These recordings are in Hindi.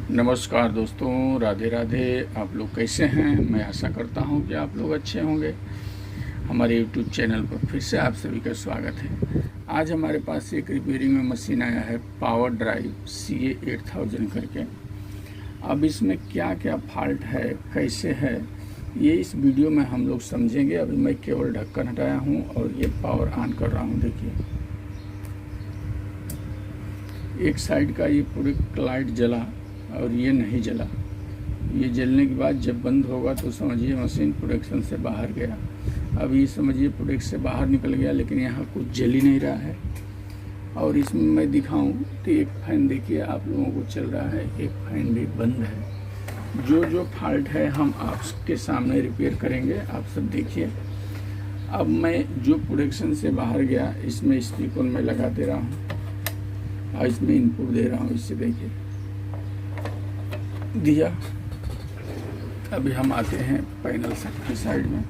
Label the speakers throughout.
Speaker 1: नमस्कार दोस्तों, राधे राधे। आप लोग कैसे हैं? मैं आशा करता हूं कि आप लोग अच्छे होंगे। हमारे YouTube चैनल पर फिर से आप सभी का स्वागत है। आज हमारे पास एक रिपेयरिंग में मशीन आया है, पावर ड्राइव CA8000 करके। अब इसमें क्या क्या फॉल्ट है, कैसे है, ये इस वीडियो में हम लोग समझेंगे। अभी मैं केवल ढक्कन हटाया हूँ और ये पावर ऑन कर रहा हूँ। देखिए, एक साइड का ये पूरी लाइट जला और ये नहीं जला। ये जलने के बाद जब बंद होगा तो समझिए मशीन प्रोडक्शन से बाहर गया। अब ये समझिए प्रोडक्ट से बाहर निकल गया, लेकिन यहाँ कुछ जल ही नहीं रहा है। और इसमें मैं दिखाऊं तो एक फैन देखिए आप लोगों को चल रहा है, एक फैन भी बंद है। जो फॉल्ट है हम आपके सामने रिपेयर करेंगे, आप सब देखिए। अब मैं जो प्रोडक्शन से बाहर गया, इसमें स्पीकर में लगा दे रहा हूँ और इसमें इनपुट दे रहा हूँ। इससे देखिए दिया। अभी हम आते हैं पैनल की साइड में।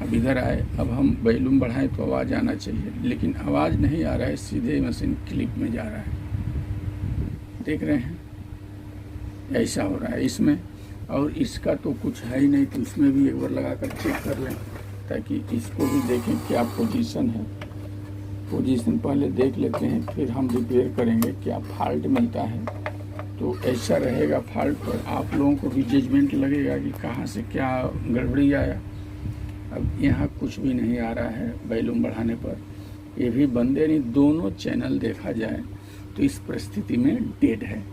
Speaker 1: अब इधर आए, अब हम वॉल्यूम बढ़ाएं तो आवाज़ आना चाहिए, लेकिन आवाज़ नहीं आ रहा है, सीधे मशीन क्लिप में जा रहा है। देख रहे हैं, ऐसा हो रहा है इसमें। और इसका तो कुछ है ही नहीं, तो इसमें भी एक बार लगा कर चेक कर लें, ताकि इसको भी देखें क्या पोजीशन है। पोजीशन पहले देख लेते हैं, फिर हम रिपेयर करेंगे। क्या फॉल्ट मिलता है तो ऐसा रहेगा फॉल्ट पर आप लोगों को भी जजमेंट लगेगा कि कहाँ से क्या गड़बड़ी आया। अब यहाँ कुछ भी नहीं आ रहा है वॉल्यूम बढ़ाने पर, ये भी बंद है। नहीं, दोनों चैनल देखा जाए तो इस परिस्थिति में डेड है।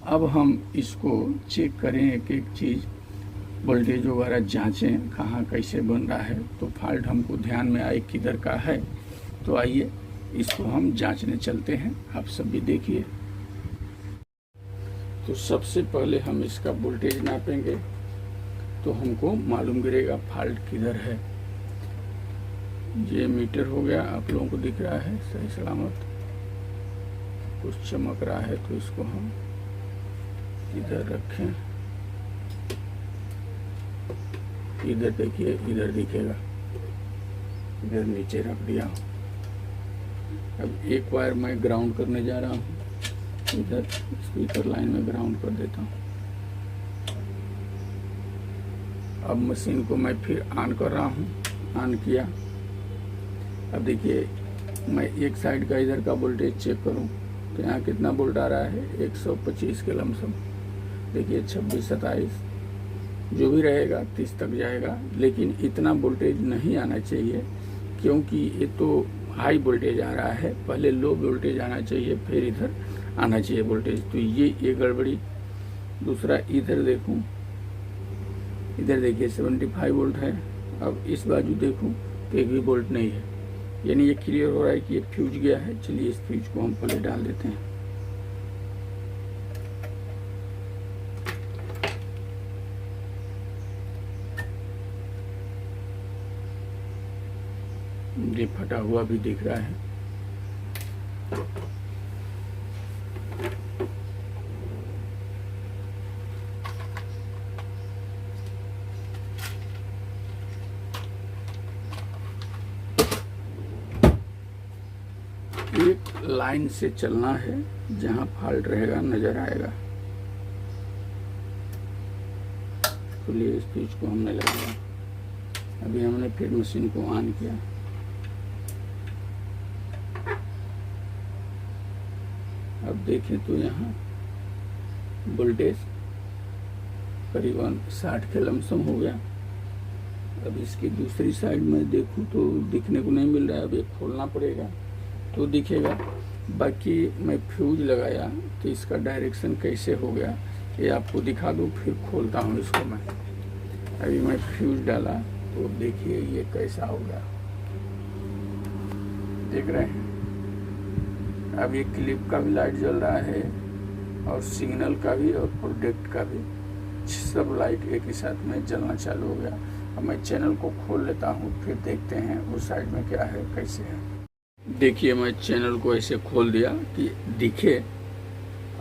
Speaker 1: अब हम इसको चेक करें, एक एक चीज़ वोल्टेज वगैरह जांचें, कहाँ कैसे बन रहा है, तो फॉल्ट हमको ध्यान में आए किधर का है। तो आइए इसको हम जांचने चलते हैं, आप सब भी देखिए। तो सबसे पहले हम इसका वोल्टेज नापेंगे तो हमको मालूम गिरेगा फॉल्ट किधर है। ये मीटर हो गया, आप लोगों को दिख रहा है सही सलामत। कुछ चमक रहा है तो इसको हम इधर रखें। इधर देखिए, इधर दिखेगा, इधर नीचे रख दिया। अब एक वायर मैं ग्राउंड करने जा रहा हूँ, इधर स्पीकर लाइन में ग्राउंड कर देता हूँ। अब मशीन को मैं फिर ऑन कर रहा हूँ, ऑन किया। अब देखिए, मैं एक साइड का इधर का वोल्टेज चेक करूँ तो यहाँ कितना वोल्ट आ रहा है, 125 के लमसम। देखिए 26, 27 जो भी रहेगा 30 तक जाएगा, लेकिन इतना वोल्टेज नहीं आना चाहिए, क्योंकि ये तो हाई वोल्टेज आ रहा है। पहले लो वोल्टेज आना चाहिए, फिर इधर आना चाहिए वोल्टेज। तो ये गड़बड़ी। दूसरा इधर देखूं, इधर देखिए 75 वोल्ट है। अब इस बाजू देखूं तो एक भी वोल्ट नहीं है, यानी ये क्लियर हो रहा है कि ये फ्यूज गया है। चलिए इस फ्यूज को हम पहले डाल देते हैं। ये फटा हुआ भी दिख रहा है। एक लाइन से चलना है, जहां फॉल्ट रहेगा नजर आएगा। तो लिए इस स्विच को हमने लगाया। अभी हमने फिर मशीन को ऑन किया। अब देखें तो यहाँ वोल्टेज करीबन 60 के लमसम हो गया। अब इसकी दूसरी साइड में देखूं तो दिखने को नहीं मिल रहा है, अब ये खोलना पड़ेगा तो दिखेगा। बाकी मैं फ्यूज लगाया तो इसका डायरेक्शन कैसे हो गया ये आपको दिखा दूँ, फिर खोलता हूँ इसको मैं। अभी मैं फ्यूज डाला तो देखिए ये कैसा हो गया, देख रहे हैं। अब ये क्लिप का भी लाइट जल रहा है और सिग्नल का भी और प्रोडक्ट का भी, सब लाइट एक ही साथ में जलना चालू हो गया। अब मैं चैनल को खोल लेता हूँ, फिर देखते हैं उस साइड में क्या है, कैसे है। देखिए मैं चैनल को ऐसे खोल दिया कि दिखे।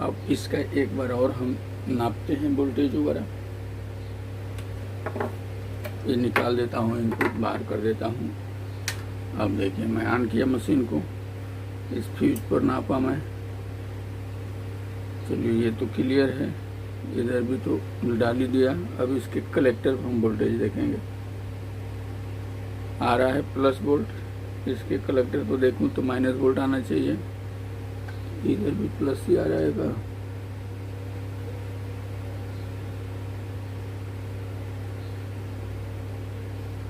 Speaker 1: अब इसका एक बार और हम नापते हैं वोल्टेज वगैरह। ये निकाल देता हूँ, इनपुट बाहर कर देता हूँ। अब देखिए मैं ऑन किया मशीन को, इस फ्यूज पर नापा मैं चलिए ये तो क्लियर है, इधर भी तो डाल ही दिया। अब इसके कलेक्टर पर हम वोल्टेज देखेंगे, आ रहा है प्लस वोल्ट। इसके कलेक्टर को देखूं तो माइनस वोल्ट आना चाहिए, इधर भी प्लस ही आ रहेगा।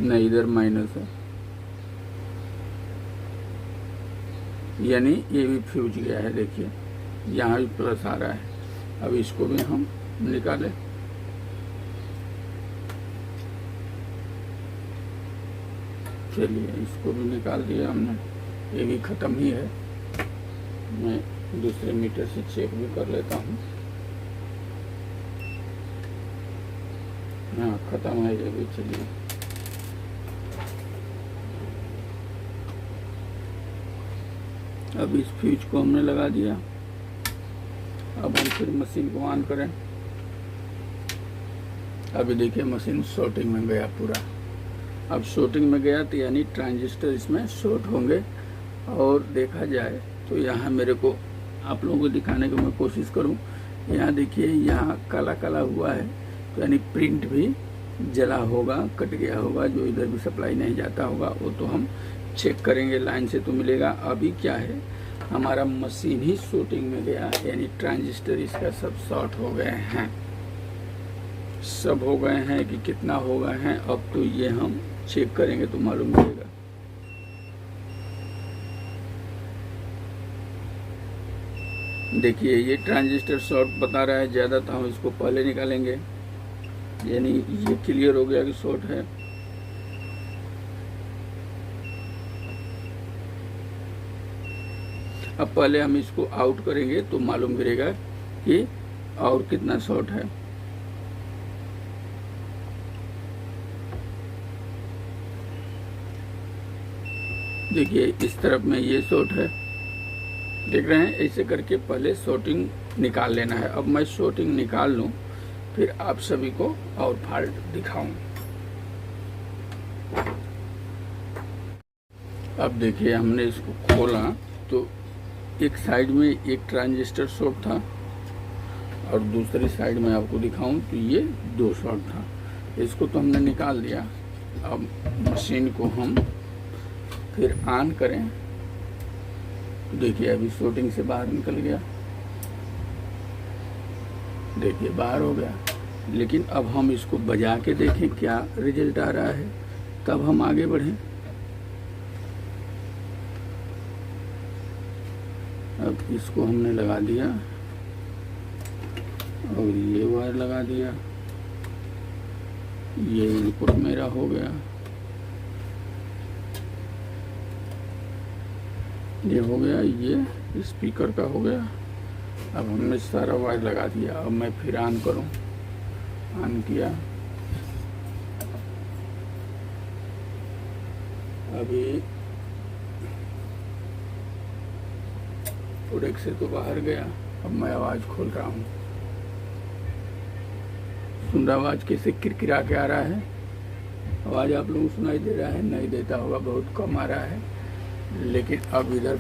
Speaker 1: नहीं, इधर माइनस है, यानी ये भी फ्यूज गया है। देखिए यहाँ भी प्लस आ रहा है। अब इसको भी हम निकालें, चलिए इसको भी निकाल दिया हमने, ये भी ख़त्म ही है। मैं दूसरे मीटर से चेक भी कर लेता हूँ। हाँ ख़त्म है ये भी। चलिए अब इस फ्यूज को हमने लगा दिया। अब हम फिर मशीन को ऑन करें। अभी देखिए मशीन शॉर्टिंग में गया पूरा। अब शॉर्टिंग में गया तो यानी ट्रांजिस्टर इसमें शॉर्ट होंगे। और देखा जाए तो यहाँ मेरे को आप लोगों को दिखाने की मैं कोशिश करूँ। यहाँ देखिए यहाँ काला काला हुआ है, तो यानी प्रिंट भी जला होगा, कट गया होगा, जो इधर भी सप्लाई नहीं जाता होगा। वो तो हम चेक करेंगे, लाइन से तो मिलेगा। अभी क्या है, हमारा मशीन ही शॉर्टिंग में गया, यानी ट्रांजिस्टर इसका सब शॉर्ट हो गए हैं। सब हो गए हैं कि कितना हो गए हैं, अब तो ये हम चेक करेंगे तो मालूम मिलेगा। देखिए ये ट्रांजिस्टर शॉर्ट बता रहा है ज़्यादा, तो हम इसको पहले निकालेंगे, यानी ये क्लियर हो गया कि शॉर्ट है। अब पहले हम इसको आउट करेंगे तो मालूम करेगा कि और कितना शॉर्ट है। देखिए इस तरफ में ये शॉर्ट है, देख रहे हैं। ऐसे करके पहले शॉर्टिंग निकाल लेना है। अब मैं शॉर्टिंग निकाल लूं, फिर आप सभी को और फॉल्ट दिखाऊं। अब देखिए हमने इसको खोला तो एक साइड में एक ट्रांजिस्टर शॉर्ट था, और दूसरी साइड में आपको दिखाऊं तो ये 2 शॉर्ट था। इसको तो हमने निकाल दिया। अब मशीन को हम फिर ऑन करें। देखिए अभी शॉर्टिंग से बाहर निकल गया, देखिए बाहर हो गया। लेकिन अब हम इसको बजा के देखें क्या रिजल्ट आ रहा है, तब हम आगे बढ़ें। अब इसको हमने लगा दिया और ये वायर लगा दिया। ये इनपुट मेरा हो गया, ये हो गया, ये स्पीकर का हो गया। अब हमने सारा वायर लगा दिया। अब मैं फिर ऑन करूं, ऑन किया। अभी प्रोडक्ट से तो बाहर गया। अब मैं आवाज़ खोल रहा हूँ, सुन रहा आवाज़ कैसे किरकिरा के आ रहा है। आवाज़ आप लोगों को सुनाई दे रहा है? नहीं देता होगा, बहुत कम आ रहा है। लेकिन अब इधर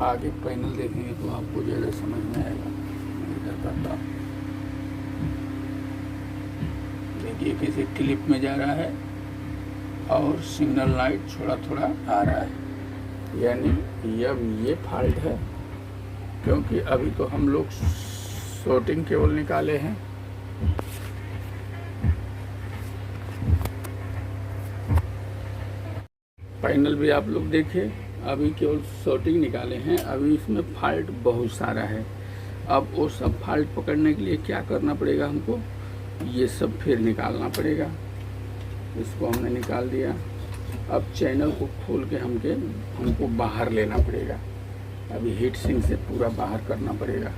Speaker 1: आगे पैनल देखेंगे तो आपको ज़्यादा समझ में आएगा। इधर करता देखिए कैसे क्लिप में जा रहा है और सिग्नल लाइट थोड़ा थोड़ा आ रहा है, यानी अब ये फॉल्ट है। क्योंकि अभी तो हम लोग शॉर्टिंग केवल निकाले हैं। पैनल भी आप लोग देखें, अभी केवल शॉर्टिंग निकाले हैं। अभी इसमें फॉल्ट बहुत सारा है। अब वो सब फॉल्ट पकड़ने के लिए क्या करना पड़ेगा, हमको ये सब फिर निकालना पड़ेगा। इसको हमने निकाल दिया। अब चैनल को खोल के हमको बाहर लेना पड़ेगा। अभी हीट सिंक से पूरा बाहर करना पड़ेगा।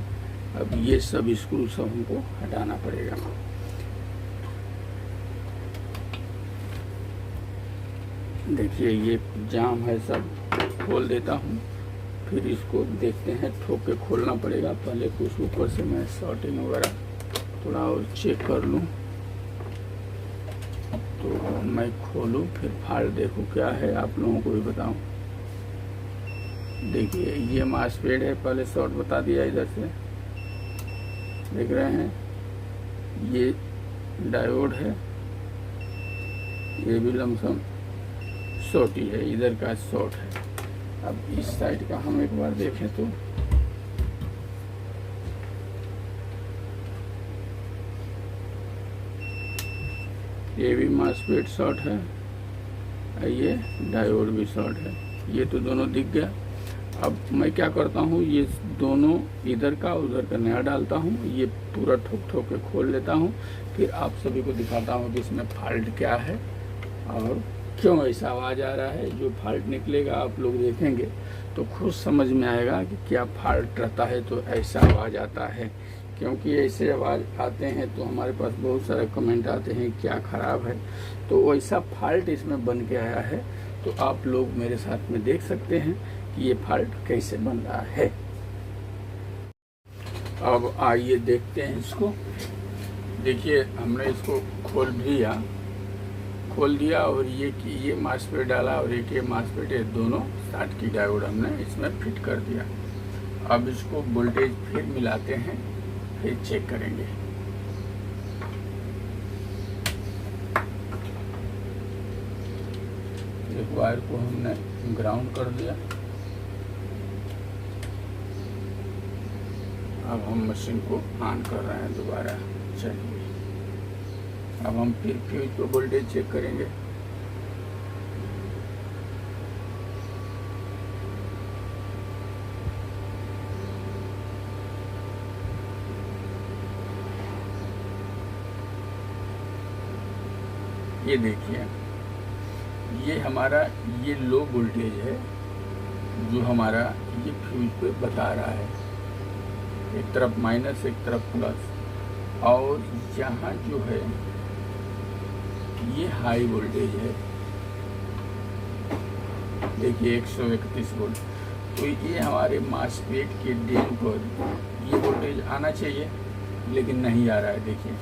Speaker 1: अब ये सब स्क्रू सब हमको हटाना पड़ेगा। देखिए ये जाम है, सब खोल देता हूँ, फिर इसको देखते हैं। ठोक के खोलना पड़ेगा पहले। कुछ ऊपर से मैं शॉर्टिंग वगैरह थोड़ा और चेक कर लूँ, तो मैं खोलूँ फिर फॉल्ट देखूँ क्या है, आप लोगों को भी बताऊँ। देखिए ये मास्फेट है, पहले शॉर्ट बता दिया इधर से। देख रहे हैं, ये डायोड है, ये भी लमसम शॉर्ट ही है, इधर का शॉर्ट है। अब इस साइड का हम एक बार देखें तो ये भी मास्फेट शॉर्ट है, ये डायोड भी शॉर्ट है। ये तो दोनों दिख गया। अब मैं क्या करता हूँ, ये दोनों इधर का उधर का नया डालता हूँ, ये पूरा ठोक ठोक के खोल लेता हूँ, फिर आप सभी को दिखाता हूँ कि इसमें फॉल्ट क्या है और क्यों ऐसा आवाज़ आ रहा है। जो फॉल्ट निकलेगा आप लोग देखेंगे तो खुद समझ में आएगा कि क्या फॉल्ट रहता है तो ऐसा आवाज़ आता है। क्योंकि ऐसे आवाज़ आते हैं तो हमारे पास बहुत सारे कमेंट आते हैं क्या ख़राब है, तो वैसा फॉल्ट इसमें बन के आया है। तो आप लोग मेरे साथ में देख सकते हैं कि ये फॉल्ट कैसे बन रहा है। अब आइए देखते हैं इसको। देखिए, हमने इसको खोल दिया और ये मास्फेट डाला और एक ये मास्फेट, ये दोनों 60 की डायोड हमने इसमें फिट कर दिया। अब इसको वोल्टेज फिर मिलाते हैं, फिर चेक करेंगे। एक वायर को हमने ग्राउंड कर दिया। अब हम मशीन को ऑन कर रहे हैं दोबारा। चलिए, अब हम फिर फ्यूज पे वोल्टेज चेक करेंगे। ये देखिए, ये हमारा ये लो वोल्टेज है जो हमारा ये फ्यूज पे बता रहा है, एक तरफ माइनस एक तरफ प्लस। और यहाँ जो है ये हाई वोल्टेज है, देखिए 131 वोल्ट। तो ये हमारे मास्फेट के ड्रेन पर ये वोल्टेज आना चाहिए लेकिन नहीं आ रहा है। देखिए,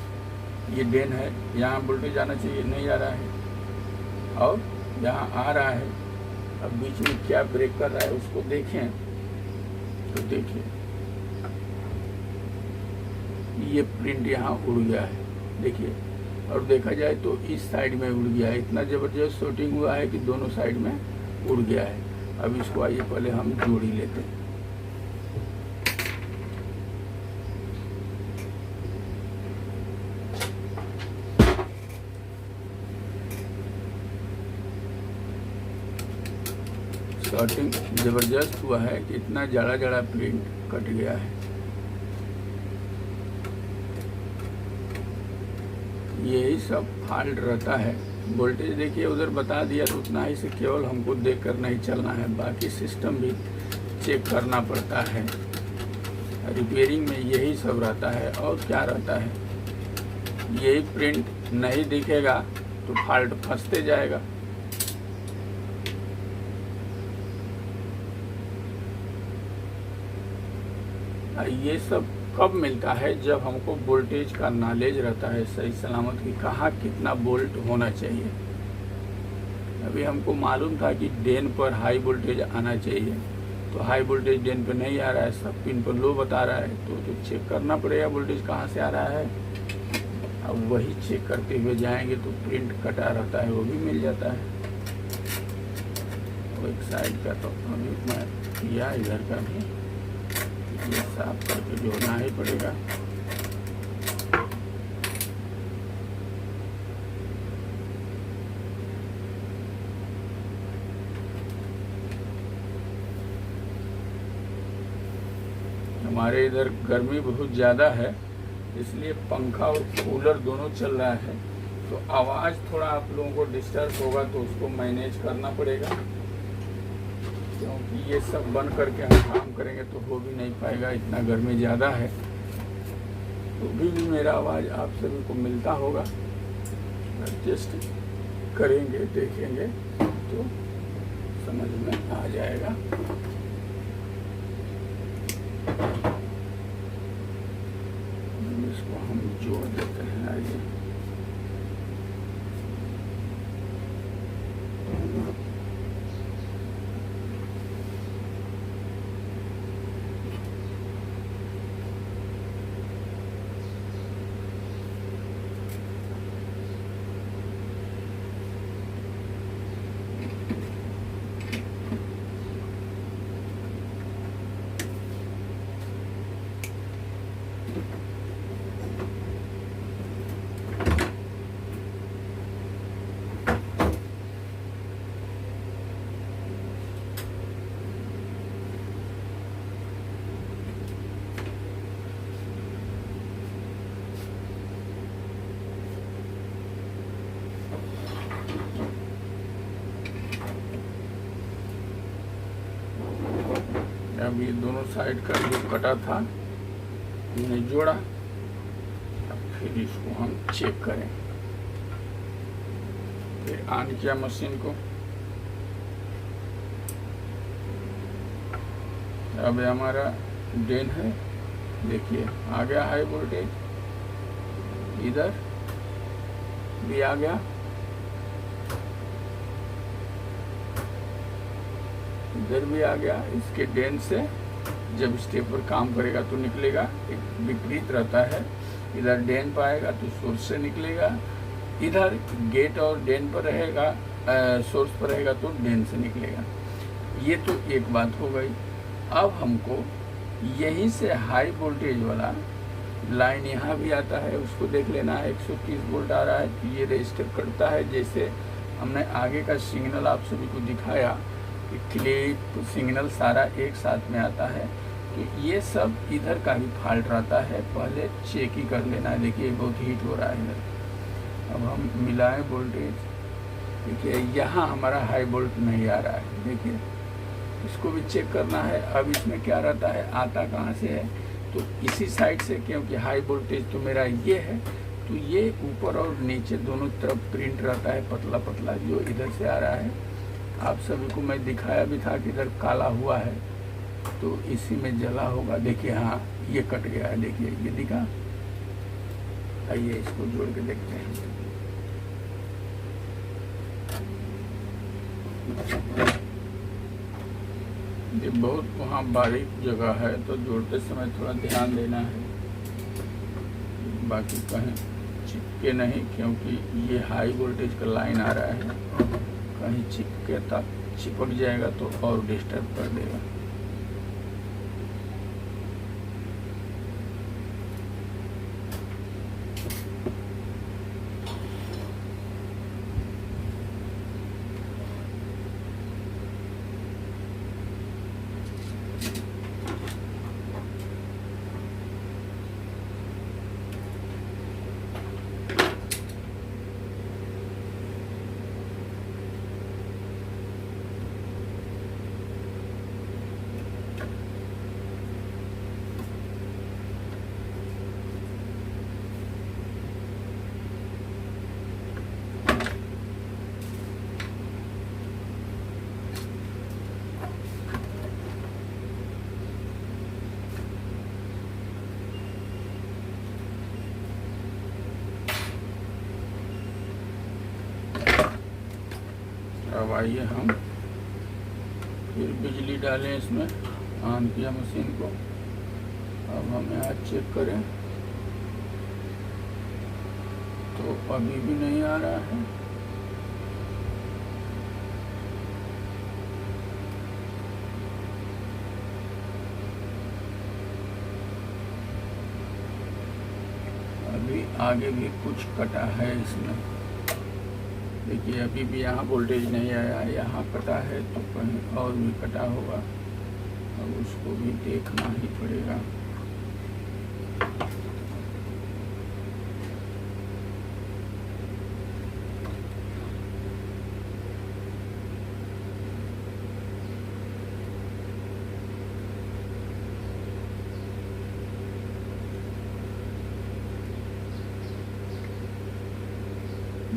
Speaker 1: ये ड्रेन है, यहाँ वोल्टेज आना चाहिए, नहीं आ रहा है, और यहाँ आ रहा है। अब बीच में क्या ब्रेक कर रहा है उसको देखें तो देखिए, ये प्रिंट यहाँ उड़ गया है, देखिए। और देखा जाए तो इस साइड में उड़ गया है, इतना ज़बरदस्त शॉर्टिंग हुआ है कि दोनों साइड में उड़ गया है। अब इसको आइए पहले हम जोड़ ही लेते हैं। शॉर्टिंग ज़बरदस्त हुआ है कि इतना जड़ा जड़ा प्रिंट कट गया है। यही सब फॉल्ट रहता है। वोल्टेज देखिए उधर बता दिया तो उतना ही से केवल हमको देखकर नहीं चलना है, बाकी सिस्टम भी चेक करना पड़ता है। रिपेयरिंग में यही सब रहता है और क्या रहता है। यही प्रिंट नहीं दिखेगा तो फॉल्ट फंसते जाएगा। ये सब कब मिलता है, जब हमको वोल्टेज का नॉलेज रहता है सही सलामत कि कहाँ कितना वोल्ट होना चाहिए। अभी हमको मालूम था कि ड्रेन पर हाई वोल्टेज आना चाहिए, तो हाई वोल्टेज ड्रेन पर नहीं आ रहा है, सब पिन पर लो बता रहा है, तो चेक करना पड़ेगा वोल्टेज कहाँ से आ रहा है। अब वही चेक करते हुए जाएंगे तो प्रिंट कटा रहता है, वो भी मिल जाता है। वो एक साइड का तो अभी मैं किया, इधर का भी ये साफ करके जोड़ना ही पड़ेगा। हमारे इधर गर्मी बहुत ज़्यादा है, इसलिए पंखा और कूलर दोनों चल रहा है, तो आवाज़ थोड़ा आप लोगों को डिस्टर्ब होगा, तो उसको मैनेज करना पड़ेगा। क्योंकि ये सब बंद करके हम काम करेंगे तो हो भी नहीं पाएगा, इतना गर्मी ज़्यादा है। तो भी मेरा आवाज़ आप सभी को मिलता होगा, एडजस्ट करेंगे, देखेंगे तो समझ में आ जाएगा। इसको हम जोड़ देते हैं। आइए, अब ये दोनों साइड का जो कटा था हमने जोड़ा। अब फिर इसको हम चेक करें। फिर ऑन किया मशीन को। अब हमारा ड्रेन है, देखिए आ गया हाई वोल्टेज, इधर भी आ गया, इधर भी आ गया। इसके ड्रेन से जब स्टेपर काम करेगा तो निकलेगा, एक विपरीत रहता है। इधर ड्रेन पर आएगा तो सोर्स से निकलेगा, इधर गेट और ड्रेन पर रहेगा, सोर्स पर रहेगा तो ड्रेन से निकलेगा। ये तो एक बात हो गई। अब हमको यहीं से हाई वोल्टेज वाला लाइन यहाँ भी आता है, उसको देख लेना है। 130 वोल्ट आ रहा है तो ये रजिस्टर करता है। जैसे हमने आगे का सिग्नल आप सभी को दिखाया कि क्लिप सिग्नल सारा एक साथ में आता है, तो ये सब इधर का भी फॉल्ट रहता है, पहले चेक ही कर लेना है। देखिए बहुत हीट हो रहा है इधर। अब हम मिलाएं वोल्टेज, देखिए यहाँ हमारा हाई वोल्ट नहीं आ रहा है, देखिए इसको भी चेक करना है। अब इसमें क्या रहता है, आता कहाँ से है, तो इसी साइड से, क्योंकि हाई वोल्टेज तो मेरा ये है, तो ये ऊपर और नीचे दोनों तरफ प्रिंट रहता है, पतला पतला जो इधर से आ रहा है। आप सभी को मैं दिखाया भी था कि इधर काला हुआ है, तो इसी में जला होगा। देखिए हाँ ये कट गया है, देखिए ये दिखा। आइए इसको जोड़ के देखते हैं। ये बहुत वहाँ बारीक जगह है, तो जोड़ते समय थोड़ा ध्यान देना है, बाकी कहीं चिपके नहीं, क्योंकि ये हाई वोल्टेज का लाइन आ रहा है। कहीं चिपक जाएगा तो और डिस्टर्ब कर देगा। अब आइए हम फिर बिजली डालें इसमें। ऑन किया मशीन को। अब हम यहाँ चेक करें तो अभी भी नहीं आ रहा है। अभी आगे भी कुछ कटा है इसमें, देखिए अभी भी यहाँ वोल्टेज नहीं आया, यहाँ कटा है तो कहीं और भी कटा होगा। अब उसको भी देखना ही पड़ेगा।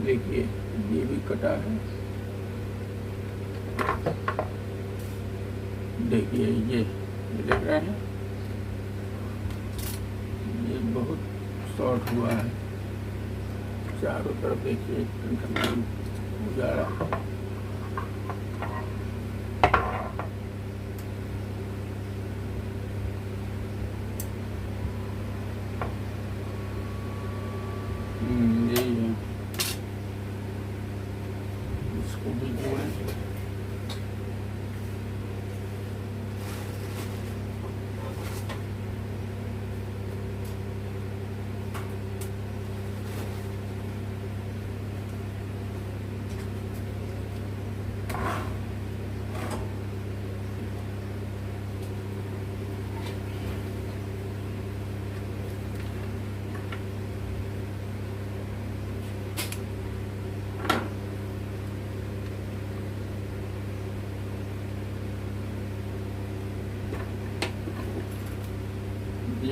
Speaker 1: देखिए ये भी कटा है, देखिए ये देख रहे हैं, ये बहुत शॉर्ट हुआ है चारों तरफ। देखिए उजाला। यही है, इसको भी जोड़ें।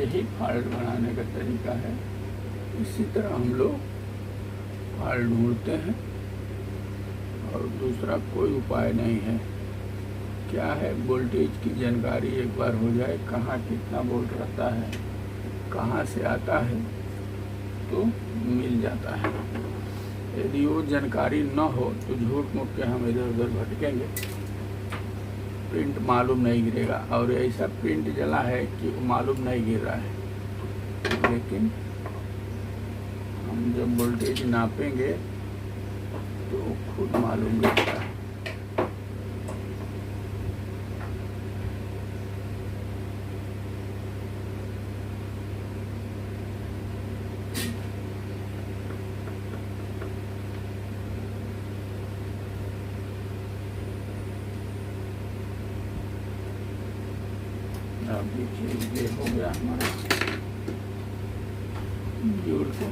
Speaker 1: यही फॉल्ट बनाने का तरीका है। इसी तरह हम लोग फॉल्ट ढूंढते हैं और दूसरा कोई उपाय नहीं है। क्या है, वोल्टेज की जानकारी एक बार हो जाए, कहाँ कितना वोल्ट रहता है, कहाँ से आता है, तो मिल जाता है। यदि वो जानकारी न हो तो झूठ मूठ के हम इधर उधर भटकेंगे, प्रिंट मालूम नहीं गिरेगा। और ऐसा प्रिंट जला है कि वो मालूम नहीं गिर रहा है, लेकिन हम जब वोल्टेज नापेंगे तो खुद मालूम गिरता है। अब देखिए ये हो गया हमारा जोड़ को।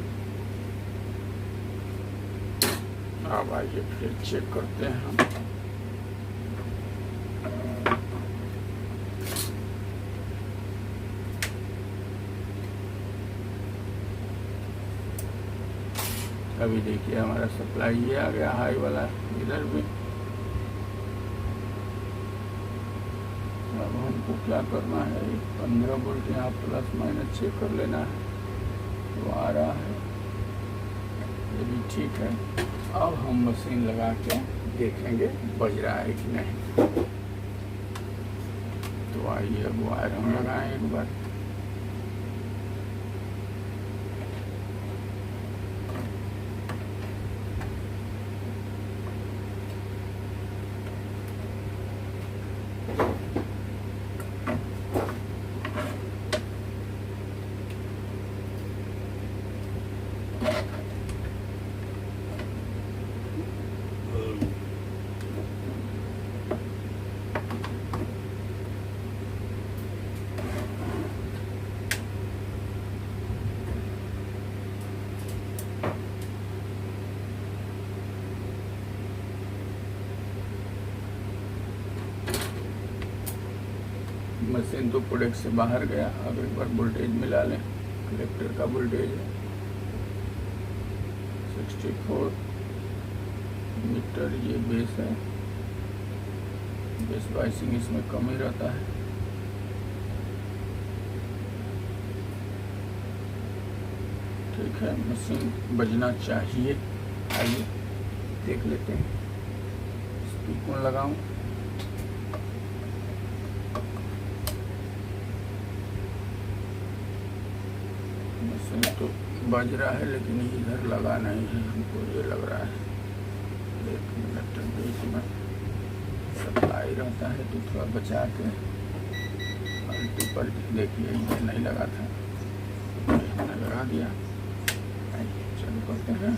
Speaker 1: अब आइए फिर चेक करते हैं हम। अभी देखिए हमारा सप्लाई ये आ गया हाई वाला, इधर भी। अब हमको क्या करना है, 15 वोल्ट यहाँ प्लस माइनस चेक कर लेना है, तो आ रहा है, ये भी ठीक है। अब हम मशीन लगा के देखेंगे बज रहा है कि नहीं। तो आइए अब वायर हम लगाएं एक बार। मशीन तो प्रोडक्ट से बाहर गया। अब एक बार वोल्टेज मिला लें। कलेक्टर का वोल्टेज है 64 मीटर, ये बेस है। बेस बाइसिंग इसमें कम ही रहता है। ठीक है, मशीन बजना चाहिए। आइए देख लेते हैं। स्पीकर लगाऊं, मशीन तो बज रहा है, लेकिन इधर लगा नहीं है, हमको ये लग रहा है। 1 मिनट बीच में सप्लाई रहता है तो थोड़ा बचा के मल्टीपल। देखिए इधर नहीं लगा था, हमने लगा दिया। चलो करते हैं।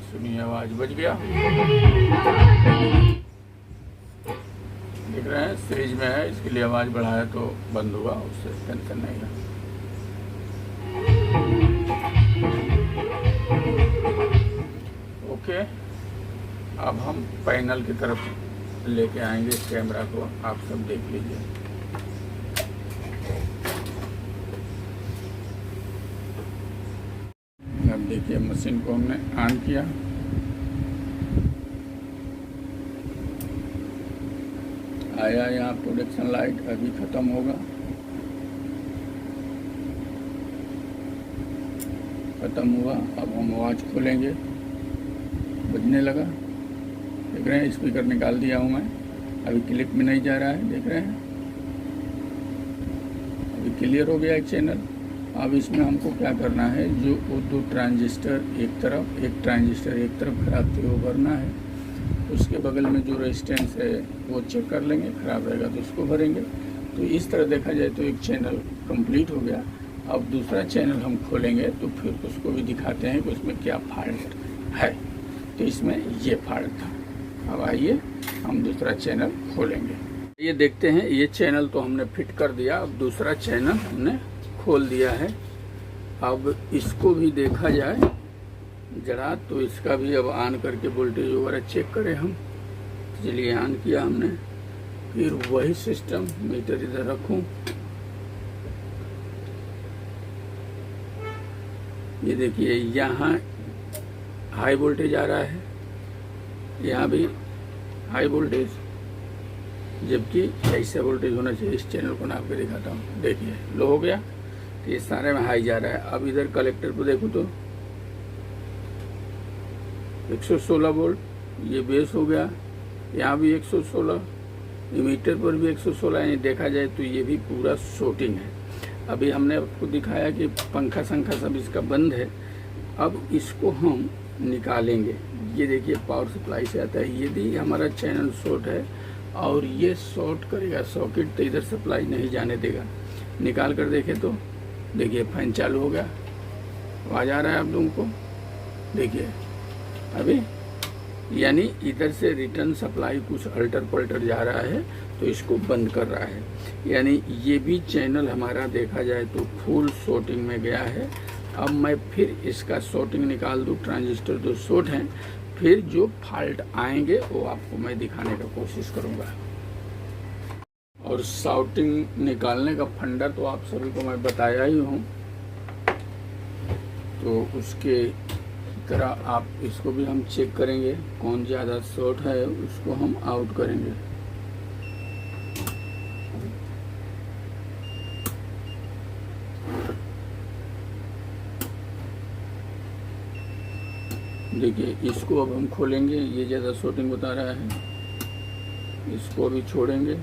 Speaker 1: सुनिए आवाज बज गया। देख रहे हैं सीरीज में है, इसके लिए आवाज बढ़ाया तो बंद होगा, उससे टेंशन नहीं है। ओके, अब हम पैनल की तरफ लेके आएंगे कैमरा को, आप सब देख लीजिए। अब देखिए मशीन को हमने ऑन किया। आया यहाँ प्रोडक्शन लाइट, अभी ख़त्म होगा। ख़त्म हुआ। अब हम आवाज़ खोलेंगे, बजने लगा। देख रहे हैं स्पीकर निकाल दिया हूँ मैं, अभी क्लिप में नहीं जा रहा है। देख रहे हैं अभी क्लियर हो गया एक चैनल। अब इसमें हमको क्या करना है, जो वो 2 ट्रांजिस्टर एक तरफ, एक ट्रांजिस्टर एक तरफ खराब थे वो भरना है। उसके बगल में जो रेजिस्टेंस है वो चेक कर लेंगे, ख़राब रहेगा तो उसको भरेंगे। तो इस तरह देखा जाए तो एक चैनल कंप्लीट हो गया। अब दूसरा चैनल हम खोलेंगे तो फिर उसको भी दिखाते हैं कि उसमें क्या फॉल्ट है। तो इसमें ये फॉल्ट था। अब आइए हम दूसरा चैनल खोलेंगे। ये देखते हैं, ये चैनल तो हमने फिट कर दिया। अब दूसरा चैनल हमने खोल दिया है। अब इसको भी देखा जाए जड़ा, तो इसका भी अब ऑन करके वोल्टेज वगैरह चेक करें हम। चलिए ऑन किया हमने, फिर वही सिस्टम, मीटर इधर रखूं, ये देखिए यहाँ हाई वोल्टेज आ रहा है, यहाँ भी हाई वोल्टेज, जबकि ऐसे वोल्टेज होना चाहिए। इस चैनल को नाप के दिखाता हूँ, देखिए लो हो गया, तो ये सारे में हाई जा रहा है। अब इधर कलेक्टर पर देखो तो 116 वोल्ट, ये बेस हो गया, यहाँ भी 116, मीटर पर भी 116, यानी देखा जाए तो ये भी पूरा शॉर्टिंग है। अभी हमने आपको दिखाया कि पंखा संखा सब इसका बंद है। अब इसको हम निकालेंगे। ये देखिए पावर सप्लाई से आता है, यदि हमारा चैनल शॉर्ट है और ये शॉर्ट करेगा सॉकेट, तो इधर सप्लाई नहीं जाने देगा। निकाल कर देखें तो देखिए फैन चालू हो गया, आवाज आ रहा है आप लोगों को, देखिए अभी, यानी इधर से रिटर्न सप्लाई कुछ अल्टर पल्टर जा रहा है, तो इसको बंद कर रहा है। यानी ये भी चैनल हमारा देखा जाए तो फुल शॉर्टिंग में गया है। अब मैं फिर इसका शॉर्टिंग निकाल दूँ, ट्रांजिस्टर जो शॉर्ट हैं, फिर जो फॉल्ट आएंगे वो आपको मैं दिखाने का कोशिश करूँगा। और शॉर्टिंग निकालने का फंडा तो आप सभी को मैं बताया ही हूँ, तो उसके तरह आप इसको भी हम चेक करेंगे, कौन ज़्यादा शॉर्ट है उसको हम आउट करेंगे। देखिए इसको अब हम खोलेंगे, ये ज़्यादा शॉर्टिंग बता रहा है, इसको भी छोड़ेंगे,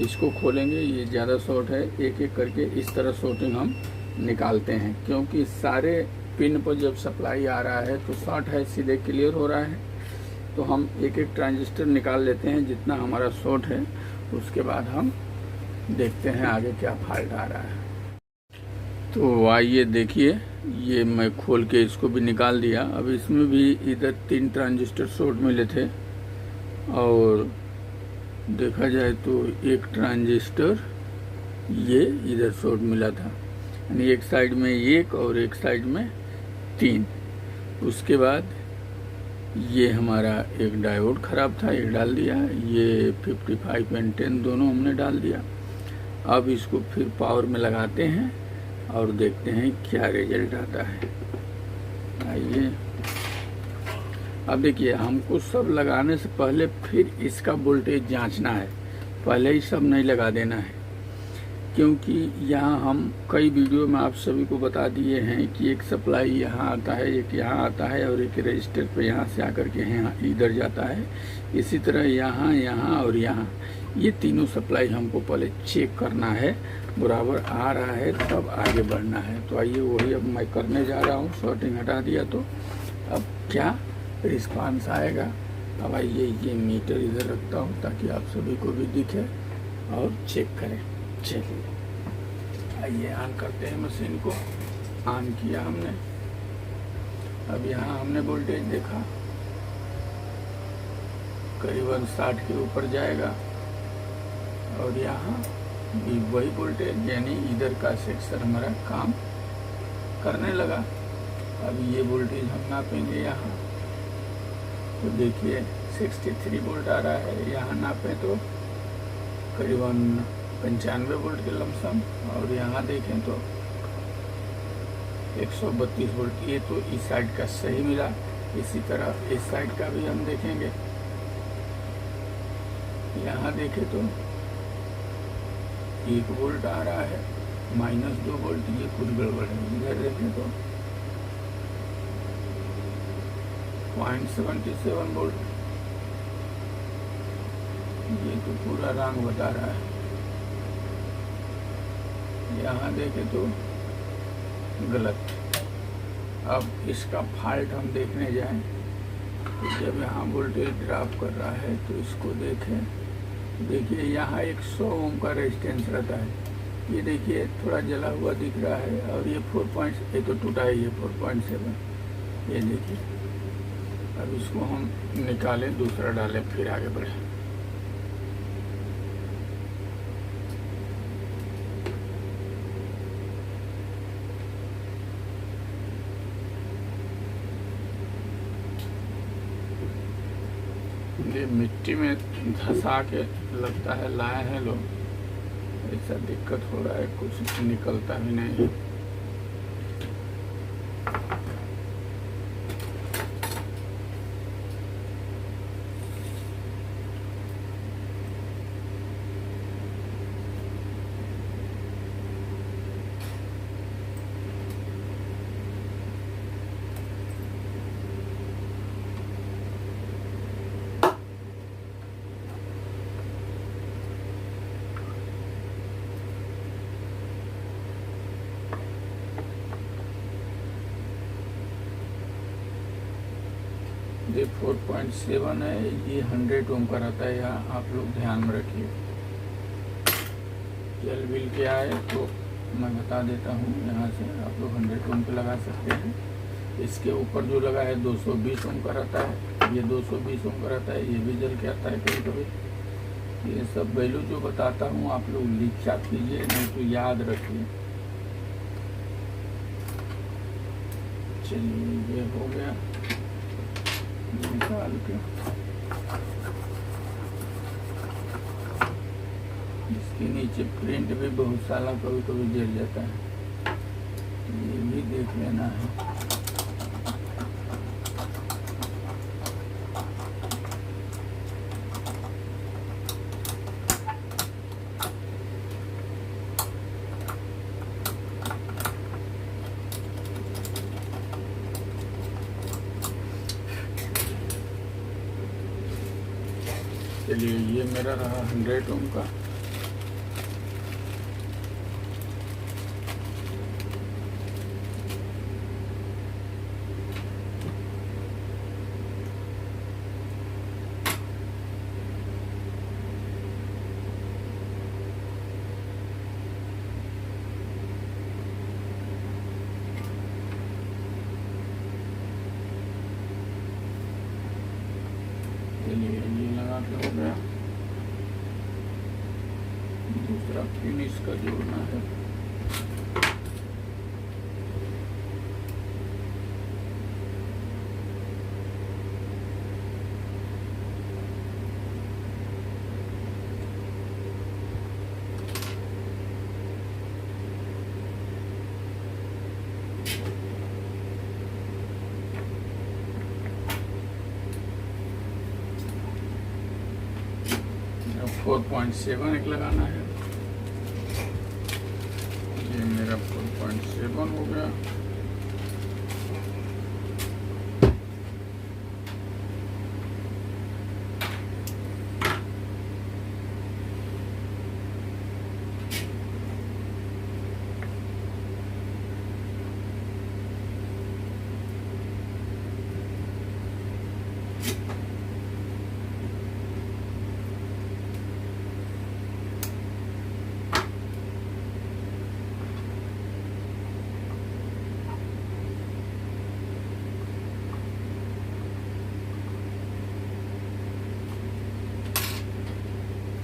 Speaker 1: इसको खोलेंगे, ये ज़्यादा शॉर्ट है। एक एक करके इस तरह शॉर्टिंग हम निकालते हैं, क्योंकि सारे पिन पर जब सप्लाई आ रहा है तो शॉर्ट है, सीधे क्लियर हो रहा है। तो हम एक एक ट्रांजिस्टर निकाल लेते हैं जितना हमारा शॉर्ट है, उसके बाद हम देखते हैं आगे क्या फॉल्ट आ रहा है। तो आइए देखिए, ये मैं खोल के इसको भी निकाल दिया। अब इसमें भी इधर 3 ट्रांजिस्टर शॉर्ट मिले थे, और देखा जाए तो एक ट्रांजिस्टर ये इधर शॉर्ट मिला था, यानी एक साइड में 1 और एक साइड में 3। उसके बाद ये हमारा एक डायोड ख़राब था, ये डाल दिया, ये 55 एंड 10 दोनों हमने डाल दिया। अब इसको फिर पावर में लगाते हैं और देखते हैं क्या रिजल्ट आता है। आइए, अब देखिए हमको सब लगाने से पहले फिर इसका वोल्टेज जांचना है, पहले ही सब नहीं लगा देना है, क्योंकि यहाँ हम कई वीडियो में आप सभी को बता दिए हैं कि एक सप्लाई यहाँ आता है, एक यहाँ आता है, और एक रजिस्टर पे यहाँ से आकर के यहाँ इधर जाता है। इसी तरह यहाँ, यहाँ और यहाँ, ये तीनों सप्लाई हमको पहले चेक करना है, बराबर आ रहा है तब आगे बढ़ना है। तो आइए वही अब मैं करने जा रहा हूँ। शॉर्टिंग हटा दिया, तो अब क्या रिस्पांस आएगा। अब आइए ये मीटर इधर रखता हूँ ताकि आप सभी को भी दिखे और चेक करें। चलिए आइए ऑन करते हैं मशीन को। ऑन किया हमने, अब यहाँ हमने वोल्टेज देखा करीबन 60 के ऊपर जाएगा, और यहाँ भी वही वोल्टेज, यानी इधर का सेक्शन हमारा काम करने लगा। अब ये वोल्टेज हम नापेंगे यहाँ, तो देखिए 63 वोल्ट आ रहा है। यहाँ नापें तो करीबन 95 वोल्ट के लमसम, और यहाँ देखें तो 132 वोल्ट। ये तो इस साइड का सही मिला। इसी तरह इस साइड का भी हम देखेंगे। यहाँ देखें तो 1 वोल्ट आ रहा है, -2 वोल्ट, ये कुछ गड़बड़ है। इधर देखें तो 0.77 वोल्ट, ये तो पूरा रंग बता रहा है। यहाँ देखें तो गलत। अब इसका फॉल्ट हम देखने जाएं, तो जब यहाँ वोल्टेज ड्रॉप कर रहा है तो इसको देखें। देखिए यहाँ 100 ओम का रेजिस्टेंस रहता है, ये देखिए थोड़ा जला हुआ दिख रहा है, और ये 4. ये तो टूटा ही है 4.7, ये देखिए। अब इसको हम निकालें, दूसरा डालें, फिर आगे बढ़ें। ये मिट्टी में धंसा के लगता है लाए हैं लोग। ऐसा दिक्कत हो रहा है, कुछ निकलता भी नहीं है। ये 4.7 है, ये 100 ओम का रहता है। यहाँ आप लोग ध्यान में रखिए। जल बिल क्या है तो मैं बता देता हूँ। यहाँ से आप लोग 100 ओम पे लगा सकते हैं। इसके ऊपर जो लगा है 220 ओम का रहता है, ये 220 ओम का रहता है। ये भी जल के आता है कभी कभी। ये सब वैल्यू जो बताता हूँ आप लोग लिखा कीजिए, नहीं तो याद रखिए। चलिए ये हो गया निकाल के। इसके नीचे प्रिंट भी बहुत सारा कभी कभी गिर जाता है, ये भी देख लेना है। चलिए ये मेरा रहा 100 ओम का। चलिए ये लगा के हो गया। दूसरा फिनिश का जोड़ना है। अब 4.7 एक लगाना है। ये मेरा 4.7 हो गया।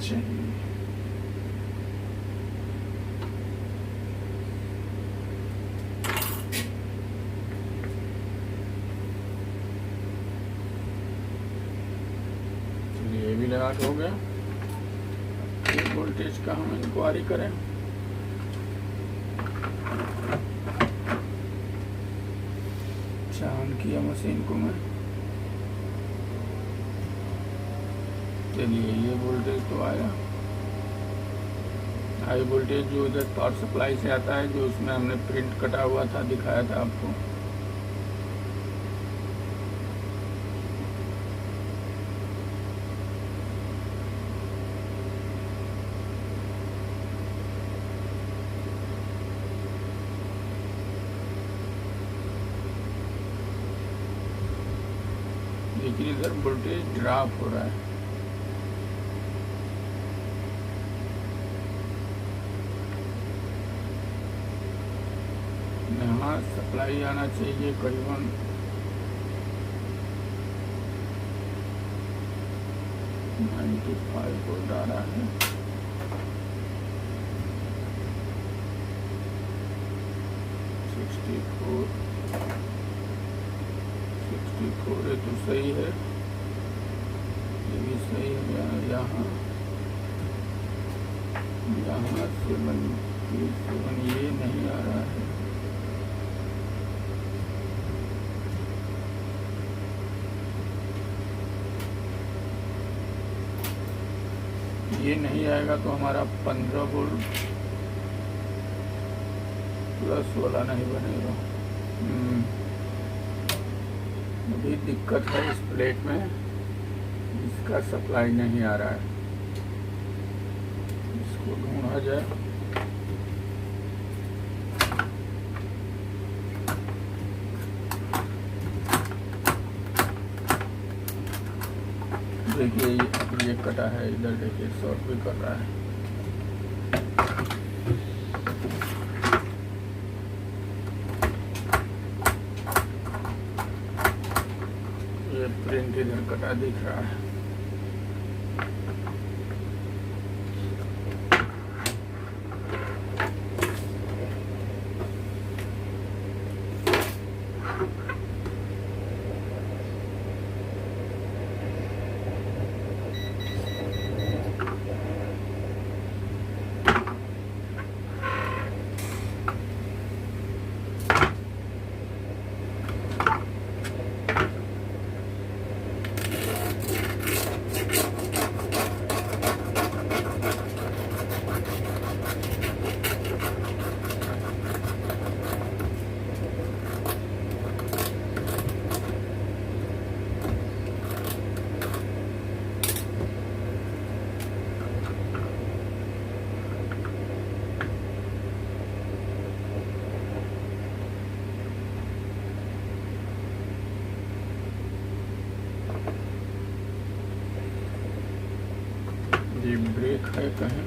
Speaker 1: चाहिए ये भी लगा के हो गया। ये वोल्टेज का हम इंक्वायरी करें। चांद किया मशीन को मैं। चलिए ये वोल्टेज तो आया। हाई वोल्टेज जो इधर पावर सप्लाई से आता है, जो उसमें हमने प्रिंट कटा हुआ था दिखाया था आपको। लेकिन इधर वोल्टेज ड्रॉप हो रहा है। यहाँ सप्लाई आना चाहिए करीबन 95 वोल्ट आ रहा है। 64 है तो सही है। ये भी सही हो गया। यहाँ से ये नहीं आ रहा है। ये नहीं आएगा तो हमारा 15 वोल्ट प्लस वाला नहीं बनेगा। अभी दिक्कत है इस प्लेट में, इसका सप्लाई नहीं आ रहा है, इसको ढूंढा जाए। देखिए ये कटा है, इधर देखिए शॉर्ट भी कर रहा है। ये प्रिंट इधर कटा दिख रहा है। ये ब्रेक है कहीं।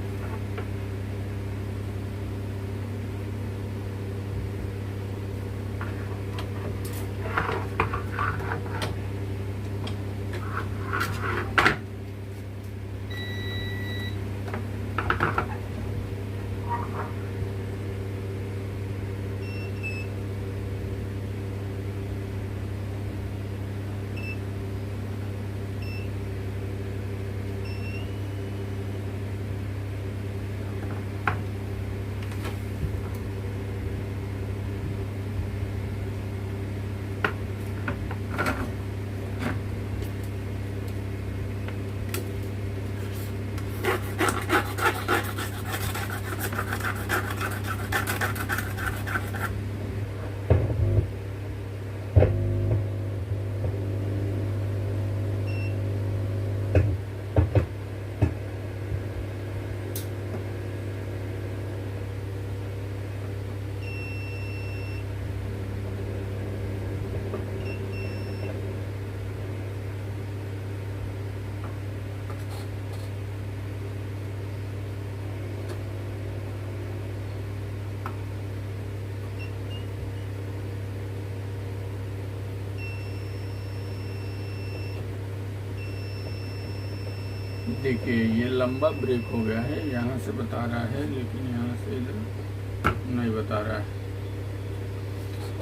Speaker 1: देखिए ये लंबा ब्रेक हो गया है, यहाँ से बता रहा है लेकिन यहाँ से इधर नहीं बता रहा है।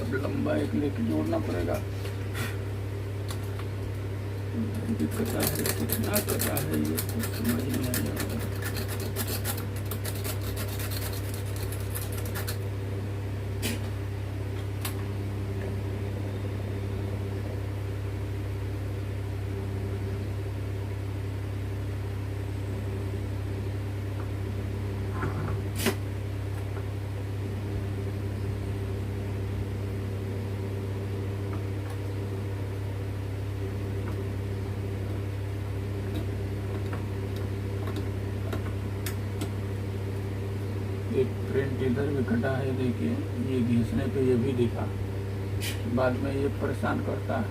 Speaker 1: अब लंबा एक लेके जोड़ना पड़ेगा। दिक्कत है, कितना कटा है ये कुछ समझ नहीं आ रहा। एक प्रिंट इधर भी कटा है, देखिए ये घिसने पे ये भी दिखा, बाद में ये परेशान करता है।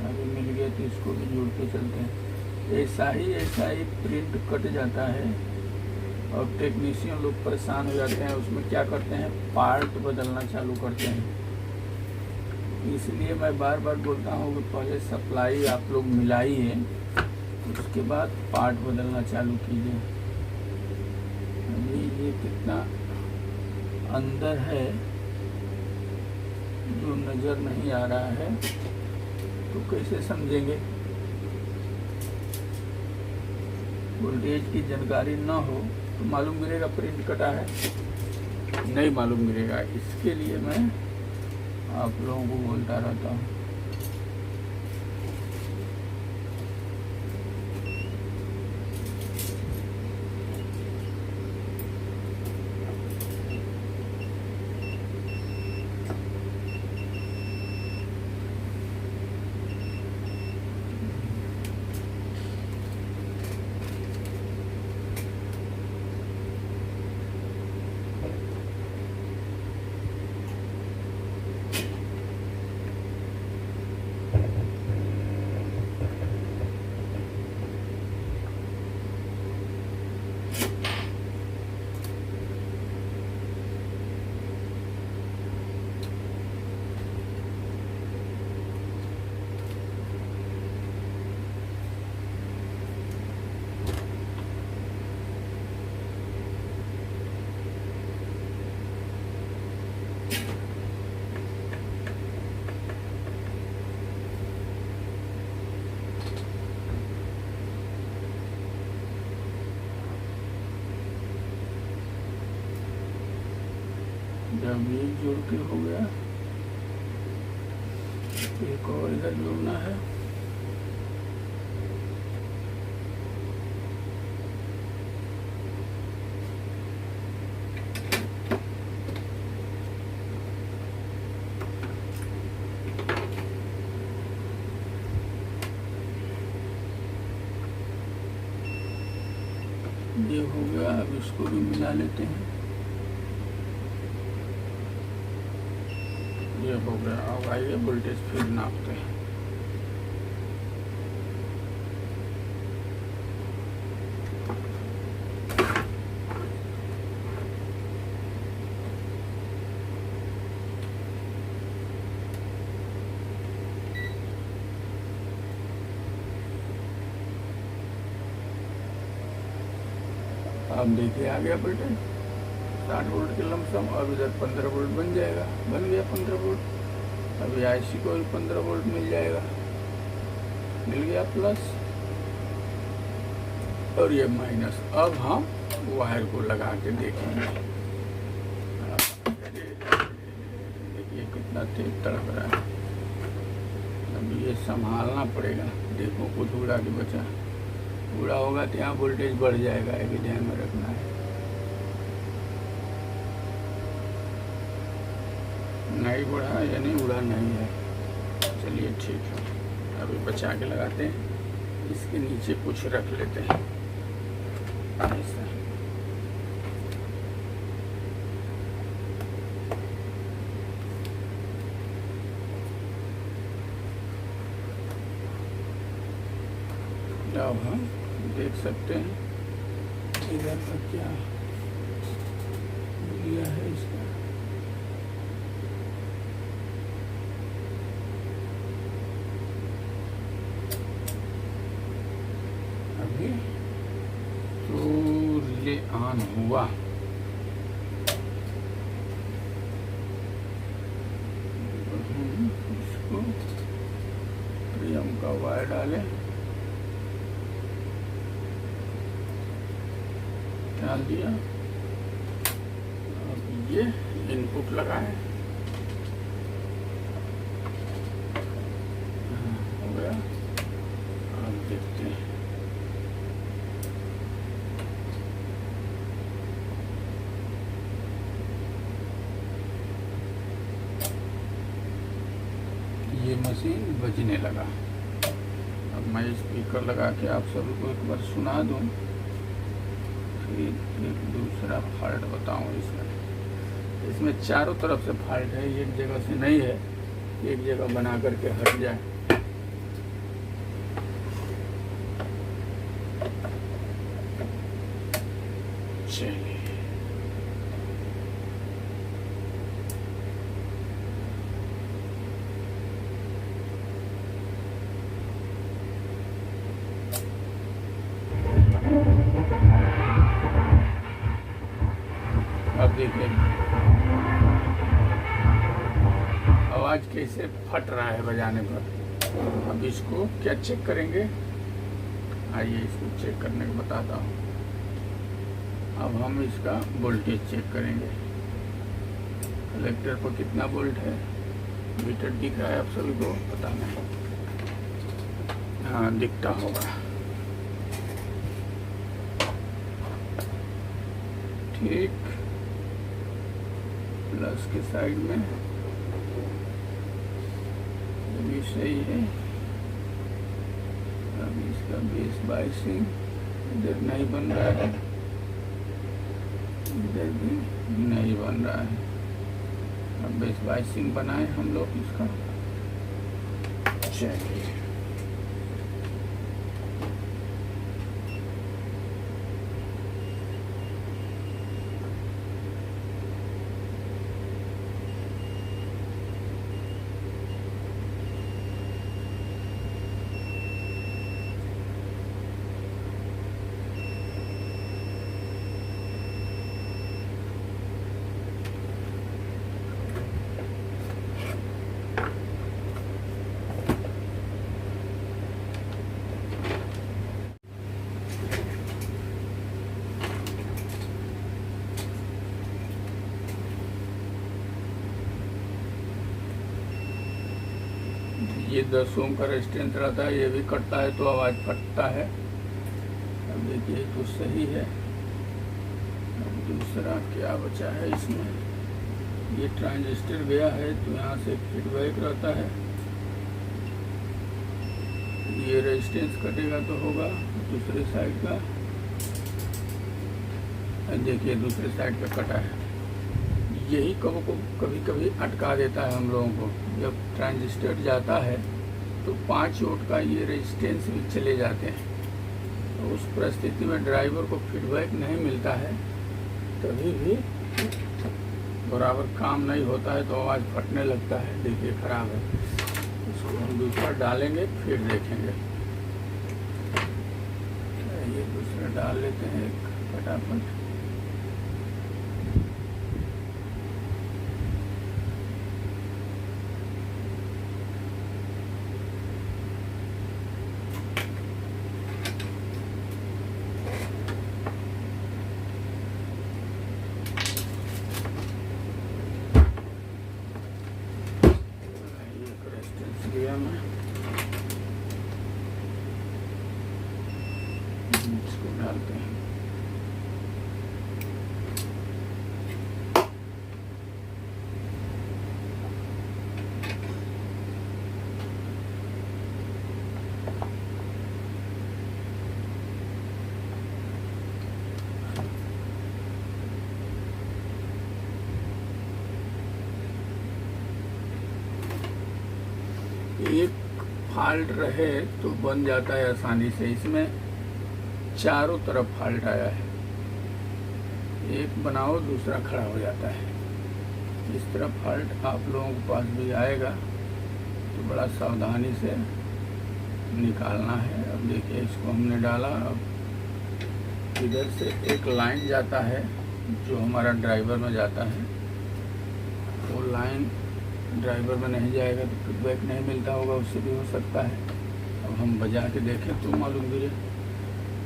Speaker 1: अभी मिल गया तो इसको भी जोड़ते चलते हैं। ऐसा ही प्रिंट कट जाता है और टेक्नीशियन लोग परेशान हो जाते हैं। उसमें क्या करते हैं, पार्ट बदलना चालू करते हैं। इसलिए मैं बार बार बोलता हूँ कि पहले सप्लाई आप लोग मिलाइए, उसके बाद पार्ट बदलना चालू कीजिए। अभी ये कितना अंदर है जो नज़र नहीं आ रहा है, तो कैसे समझेंगे। वोल्टेज की जानकारी ना हो तो मालूम गिरेगा प्रिंट कटा है, नहीं मालूम गिरेगा। इसके लिए मैं आप लोगों को बोलता रहता हूँ। जब ये जोड़ के हो गया, एक और इधर जोड़ना है। ये हो गया, अब इसको भी मिला लेते हैं। ये हो गया। अब आइए वोल्टेज फिर नापते हैं। अब देखिए आ गया वोल्टेज 60 वोल्ट के लमसम। अब इधर 15 वोल्ट बन जाएगा, बन गया 15 वोल्ट। अभी आईसी को 15 वोल्ट मिल जाएगा, मिल गया प्लस और ये माइनस। अब हम वायर को लगा के देखेंगे। देखिए कितना तेज तड़प रहा है। अब ये संभालना पड़ेगा। देखो कुछ उड़ा के बचा, उड़ा होगा तो यहाँ वोल्टेज बढ़ जाएगा, ये भी ध्यान में रखना है। नहीं बढ़ा यानी उड़ा नहीं है। चलिए ठीक है, अभी बचा के लगाते हैं। इसके नीचे कुछ रख लेते हैं ऐसा। अब हम देख सकते हैं इधर का क्या दिया है इसका। अभी तो रिले ऑन हुआ। इसको प्रियम का वायर डालें, डाल दिया। अब ये इनपुट लगाए, हो गया। अब देखते हैं ये मशीन बजने लगा। अब मैं स्पीकर लगा के आप सभी को एक बार सुना दूं, एक दूसरा फॉल्ट बताऊं। इसमें चारों तरफ से फॉल्ट है, एक जगह से नहीं है, एक जगह बना करके हट जाए। चलिए अब देखिए आवाज कैसे फट रहा है बजाने पर। अब इसको क्या चेक करेंगे, आइए इसको चेक करने को बताता हूँ। अब हम इसका वोल्टेज चेक करेंगे। कलेक्टर पर कितना वोल्ट है, मीटर दिख रहा है आप सभी को, पता नहीं, हाँ दिखता होगा। ठीक, प्लस के साइड में ये भी सही है। अब इसका बेस बाइसिंग इधर नहीं बन रहा है, इधर भी नहीं बन रहा है। अब बेस बाइसिंग बनाए हम लोग इसका। चलिए ये 10 ओम का रेजिस्टेंस रहता है, ये भी कटता है तो आवाज़ फटता है। अब देखिए तो सही है। अब दूसरा क्या बचा है इसमें, ये ट्रांजिस्टर गया है तो यहाँ से फीडबैक रहता है। ये रेजिस्टेंस कटेगा तो होगा दूसरे साइड का। देखिए दूसरे साइड का कटा है। यही कभी कभी अटका देता है हम लोगों को। जब ट्रांजिस्टर जाता है तो 5 वोल्ट का ये रेजिस्टेंस भी चले जाते हैं, तो उस परिस्थिति में ड्राइवर को फीडबैक नहीं मिलता है, तभी भी बराबर काम नहीं होता है तो आवाज़ फटने लगता है। देखिए खराब है, इसको हम दूसरा डालेंगे फिर देखेंगे। ये दूसरा डाल लेते हैं फटाफट। इसको डालते हैं। एक फॉल्ट रहे तो बन जाता है आसानी से। इसमें चारों तरफ फॉल्ट आया है, एक बनाओ दूसरा खड़ा हो जाता है। इस तरह फॉल्ट आप लोगों के पास भी आएगा तो बड़ा सावधानी से निकालना है। अब देखिए इसको हमने डाला। अब इधर से एक लाइन जाता है जो हमारा ड्राइवर में जाता है, वो लाइन ड्राइवर में नहीं जाएगा तो फीडबैक नहीं मिलता होगा, उससे भी हो सकता है। अब हम बजा के देखें तो मालूम भी।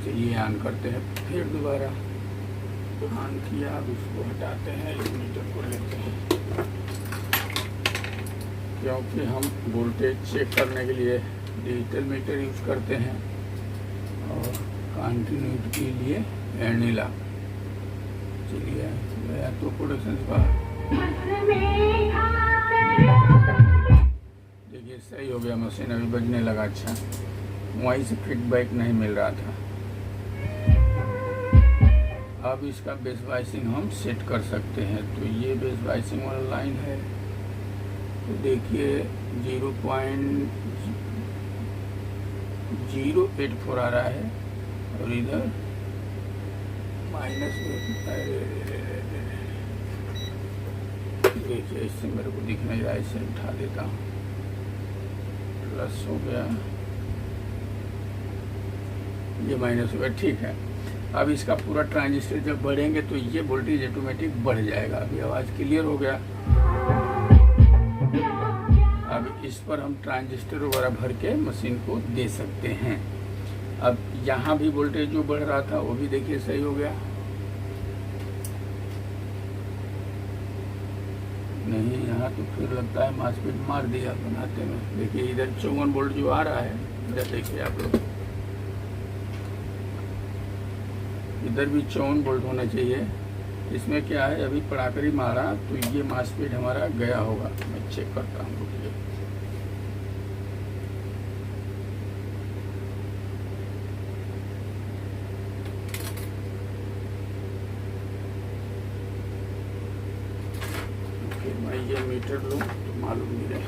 Speaker 1: चलिए ऑन करते हैं, फिर दोबारा ऑन किया। अब इसको हटाते हैं, मीटर को लेते हैं, क्योंकि हम वोल्टेज चेक करने के लिए डिजिटल मीटर यूज़ करते हैं और कंटिन्यूटी के लिए एनीला। चलिए गया तो प्रोडक्शन का देखिए सही हो गया, मशीन अभी बजने लगा। अच्छा, वहीं से फीडबैक नहीं मिल रहा था। अब इसका बेस बाइसिंग हम सेट कर सकते हैं। तो ये बेस बाइसिंग वाला लाइन है, तो देखिए 0.084 आ रहा है और इधर माइनस। देखिए इससे मेरे को दिख नहीं रहा, इसे उठा देता हूँ। प्लस हो गया, ये माइनस हो गया, ठीक है। अब इसका पूरा ट्रांजिस्टर जब बढ़ेंगे तो ये वोल्टेज ऑटोमेटिक बढ़ जाएगा। अभी आवाज़ क्लियर हो गया। अब इस पर हम ट्रांजिस्टर वगैरह भर के मशीन को दे सकते हैं। अब यहाँ भी वोल्टेज जो बढ़ रहा था वो भी देखिए सही हो गया। नहीं, यहाँ तो फिर लगता है मास्फेट मार दिया बनाते में। देखिए इधर 54 वोल्ट जो आ रहा है, इधर देखिए आप लोग, इधर भी 54 वोल्ट होना चाहिए। इसमें क्या है, अभी पड़ाकरी मारा तो ये मास्फेट हमारा गया होगा। मैं चेक करता हूँ, रुकिए। मैं ये मीटर लूँ तो मालूम नहीं रहे।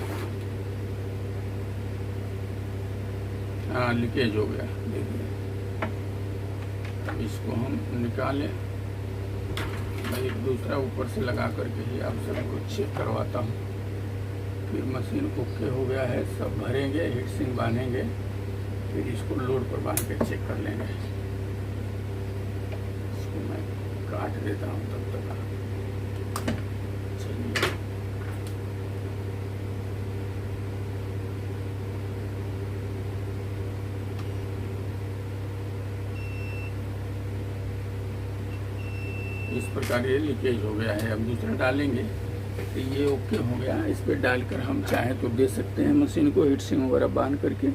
Speaker 1: हाँ, लीकेज हो गया देखिए। अब इसको हम निकालें। मैं एक दूसरा ऊपर से लगा करके ही आप सबको चेक करवाता हूँ। फिर मशीन ओके हो गया है, सब भरेंगे, हीट सिंक बांधेंगे, फिर इसको लोड पर बांध के चेक कर लेंगे। इसको मैं काट देता हूँ तब तक। चलिए, इस प्रकार ये लीकेज हो गया है। अब दूसरा डालेंगे तो ये ओके हो गया। इस पर डालकर हम चाहे तो दे सकते हैं मशीन को हीट सिंक वगैरह बांध करके।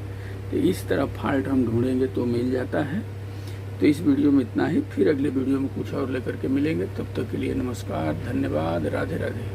Speaker 1: तो इस तरह फॉल्ट हम ढूंढेंगे तो मिल जाता है। तो इस वीडियो में इतना ही, फिर अगले वीडियो में कुछ और लेकर के मिलेंगे। तब तक के लिए नमस्कार, धन्यवाद, राधे राधे।